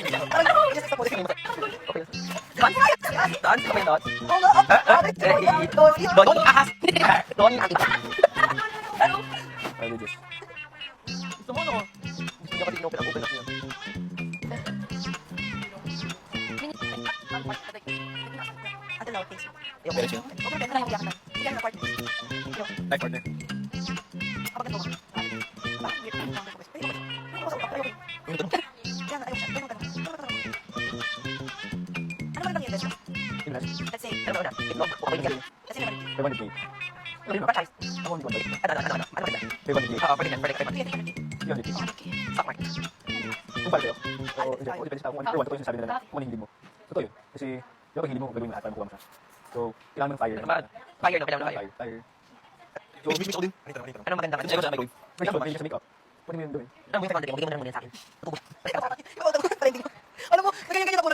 Okay. Daan? Okay, daan? Doon yung ahas. Doon yung ating. Ano, Diyos? Gusto mo, no? Gusto niya kasi in-open up yun. Pero chill. Life partner. Invest. Ano na? Itlog. Okay ka. 500K. Ako hindi ko alam. Ano? 500K. Pwede yan. Pwede ka 500K. 300K. Stock market. Kung para sa'yo. O, depende sa kung ano yung sabi nila. Kung ano yung hindi mo. Totoo yun. Kasi, yung pag hindi mo, gagawin mo lahat para makuha mo siya. So, kailangan mo ng fire. Fire, no? Kailangan ng fire. Fire. So, mix ako din. Ano maganda ka? Ano sa microwave? Pwede ka sa makeup. Pwede mo yun doon. Ano mo yung 500K? Bigyan mo na muna sa akin. Alam mo, nagganyan-ganyan ako.